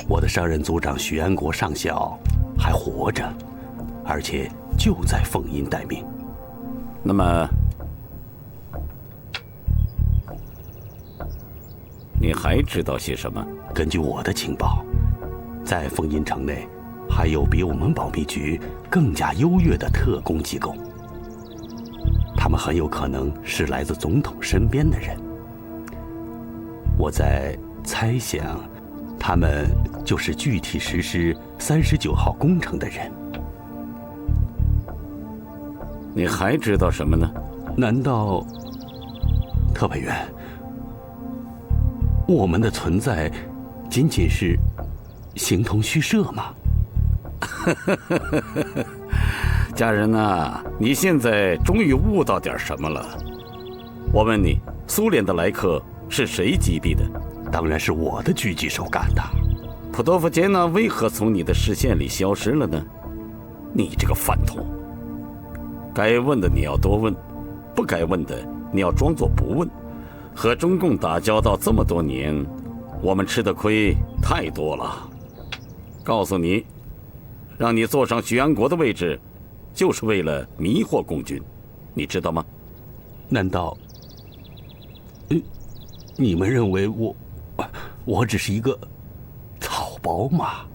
我的上任组长许安国上校还活着，而且就在奉阴待命。那么，你还知道些什么？根据我的情报，在奉阴城内还有比我们保密局更加优越的特工机构，他们很有可能是来自总统身边的人。我在猜想，他们就是具体实施39号工程的人。你还知道什么呢？难道，特派员，我们的存在仅仅是形同虚设吗？家人呐，你现在终于悟到点什么了。我问你，苏联的来客是谁击毙的？当然是我的狙击手干的。普多夫杰娜为何从你的视线里消失了呢？你这个饭桶！该问的你要多问，不该问的你要装作不问。和中共打交道这么多年，我们吃的亏太多了。告诉你，让你坐上许安国的位置，就是为了迷惑共军，你知道吗？难道，你们认为我只是一个草包吗？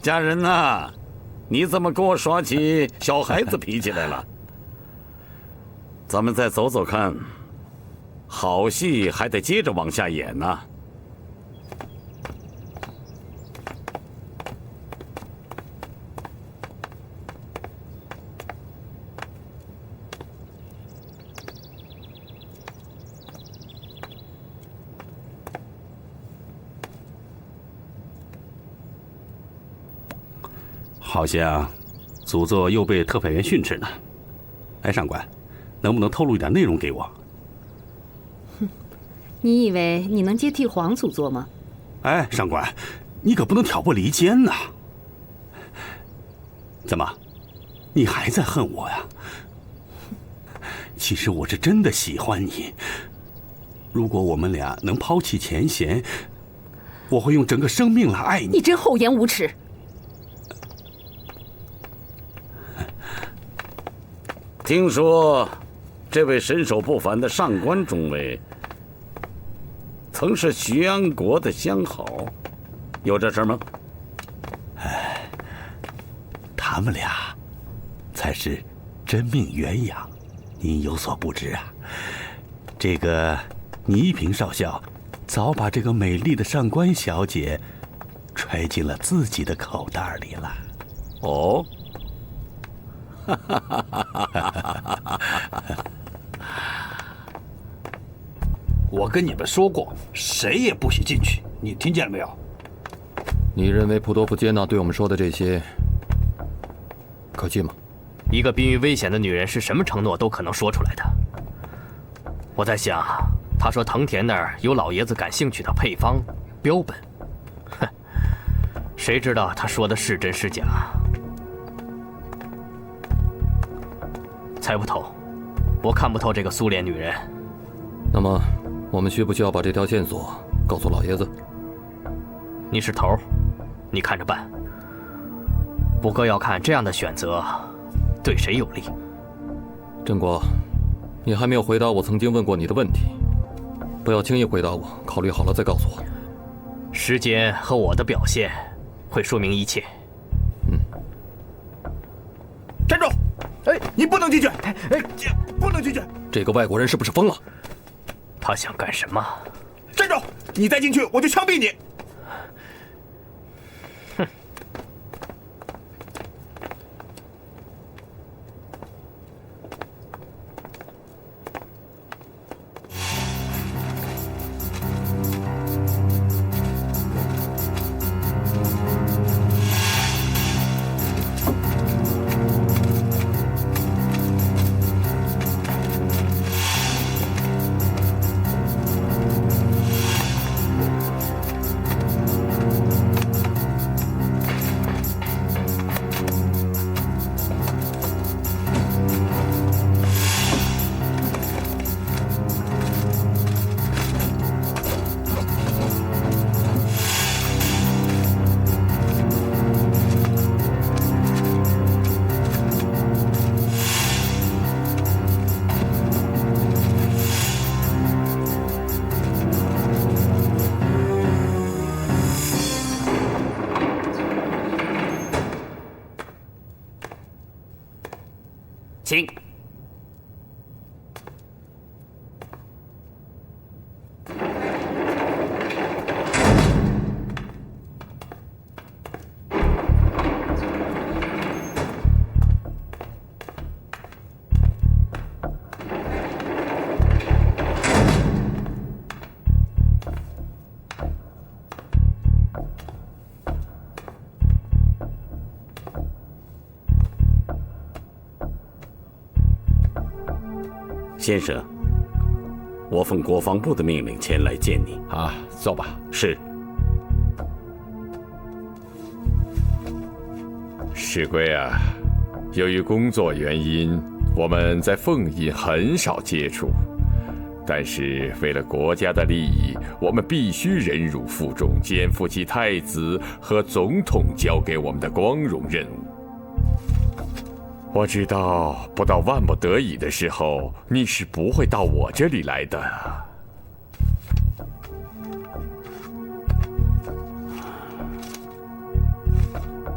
家人呐，你怎么跟我耍起小孩子脾气来了？咱们再走走看，好戏还得接着往下演呢。好像俎作又被特派员训斥呢。哎，上官，能不能透露一点内容给我？你以为你能接替皇俎作吗？哎，上官，你可不能挑拨离间呐！怎么，你还在恨我呀？其实我是真的喜欢你。如果我们俩能抛弃前嫌，我会用整个生命来爱你。你真厚颜无耻！听说，这位身手不凡的上官中尉，曾是徐安国的相好，有这事吗？哎，他们俩才是真命鸳鸯，您有所不知啊。这个倪萍少校，早把这个美丽的上官小姐揣进了自己的口袋里了。哦。我跟你们说过，谁也不许进去，你听见了没有？你认为普多夫接纳对我们说的这些可信吗？一个濒于危险的女人是什么承诺都可能说出来的。我在想，她说藤田那儿有老爷子感兴趣的配方标本，哼，谁知道她说的是真是假？猜不透，我看不透这个苏联女人。那么，我们需不需要把这条线索告诉老爷子？你是头，你看着办。不过要看这样的选择对谁有利。郑国，你还没有回答我曾经问过你的问题，不要轻易回答我，考虑好了再告诉我。时间和我的表现会说明一切。站住！哎，你不能进去！哎，不能进去！这个外国人是不是疯了？他想干什么？站住！你再进去，我就枪毙你！哼！请。先生，我奉国防部的命令前来见你。啊，走吧。是。士贵啊，由于工作原因，我们在凤印很少接触。但是为了国家的利益，我们必须忍辱负重，肩负起太子和总统交给我们的光荣任务。我知道，不到万不得已的时候，你是不会到我这里来的。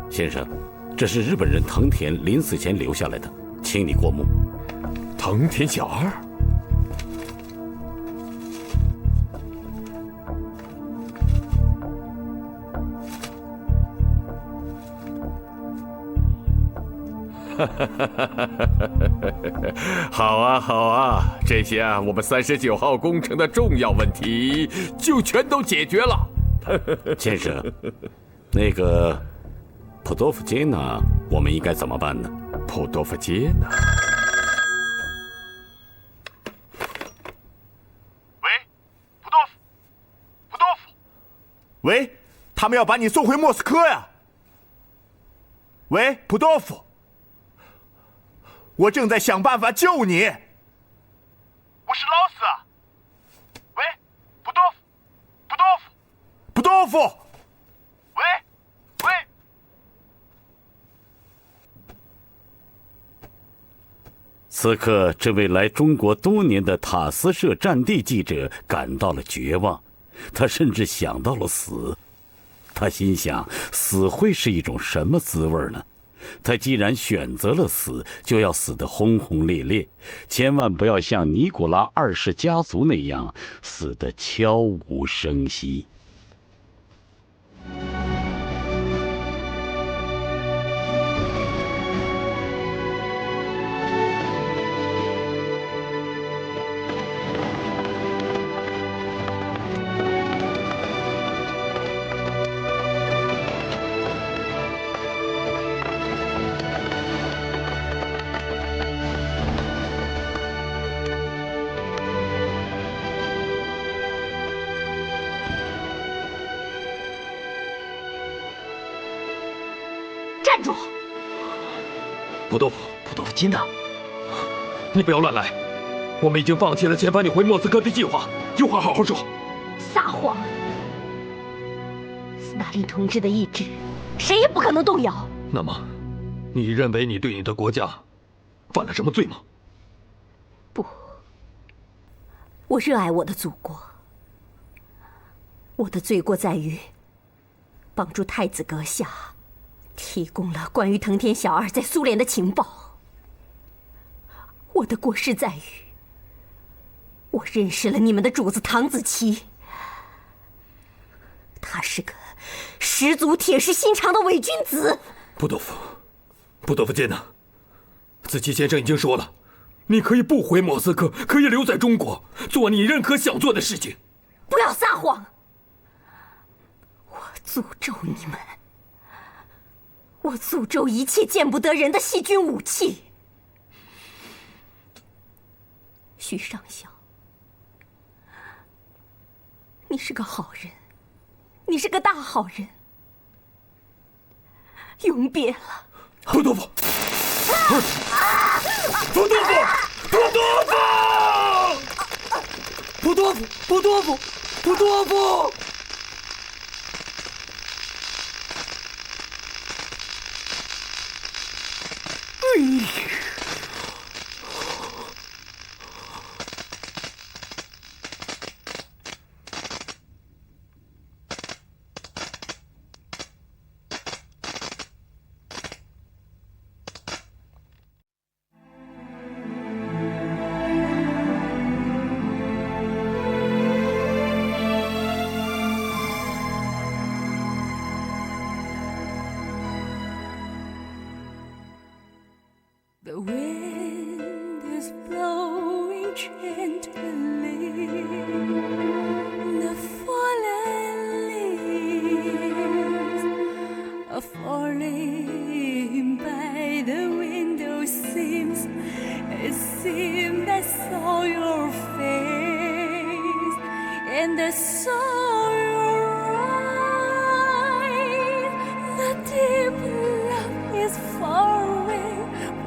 先生，这是日本人藤田临死前留下来的，请你过目。藤田小二。好啊，好啊，这下我们39号工程的重要问题就全都解决了。先生，那个普多夫街呢？我们应该怎么办呢？普多夫街呢？喂，普多夫，普多夫，喂，他们要把你送回莫斯科呀！喂，普多夫，我正在想办法救你。我是老斯。喂，普多夫，普多夫，普多夫，喂，喂。此刻，这位来中国多年的塔斯社战地记者感到了绝望，他甚至想到了死。他心想，死会是一种什么滋味呢？他既然选择了死，就要死得轰轰烈烈，千万不要像尼古拉二世家族那样死得悄无声息。站住！普多夫，金娜，你不要乱来！我们已经放弃了遣返你回莫斯科的计划，有话好好说。撒谎！斯大林同志的意志，谁也不可能动摇。那么，你认为你对你的国家犯了什么罪吗？不，我热爱我的祖国。我的罪过在于帮助太子阁下提供了关于藤田小二在苏联的情报。我的过失在于我认识了你们的主子唐子琪，他是个十足铁石心肠的伪君子。普多夫杰娜，子琪先生已经说了，你可以不回莫斯科，可以留在中国，做你任何想做的事情。不要撒谎！我诅咒你们，我诅咒一切见不得人的细菌武器。徐上校，你是个好人，你是个大好人。永别了，普多夫！普多夫！普多夫！普多夫！普多夫！普多夫！The wind is blowing gently, the fallen leaves are falling by the window seams. It seemed I saw your face and I saw your eyes. The deep love is far away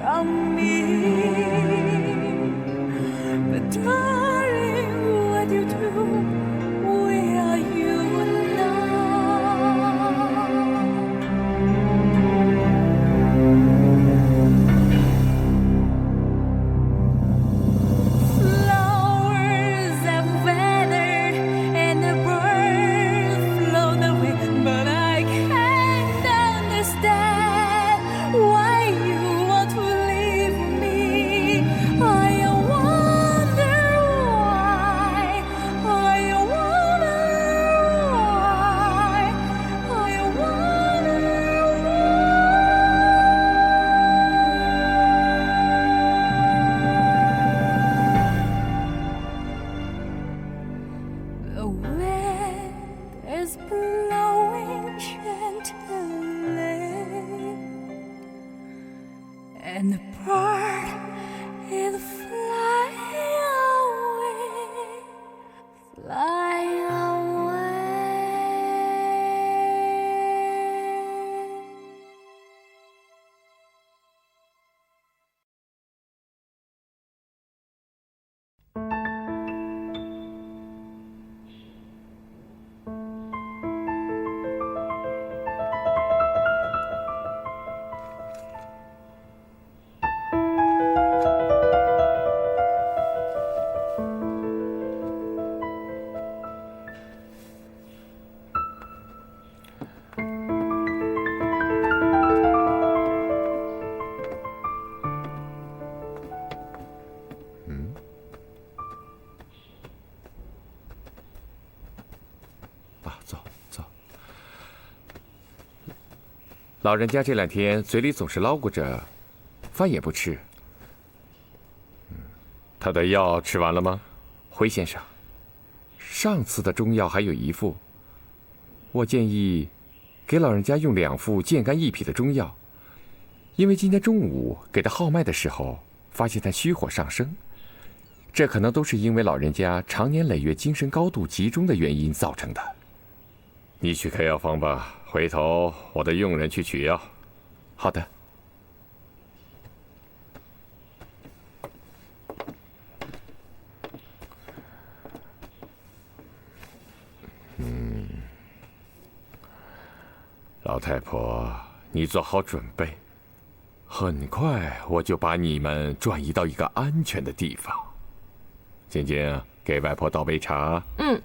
from me, but darling, what you do? Where are you Flowers have withered and the heart and fly away, fly away.老人家这2天嘴里总是唠咕着，饭也不吃。他的药吃完了吗？回先生，上次的中药还有1副，我建议给老人家用2副健肝益脾的中药，因为今天中午给他号脉的时候，发现他虚火上升，这可能都是因为老人家长年累月精神高度集中的原因造成的。你去开药方吧，回头我的佣人去取药。好的。老太婆，你做好准备，很快我就把你们转移到一个安全的地方。晶晶，给外婆倒杯茶。嗯。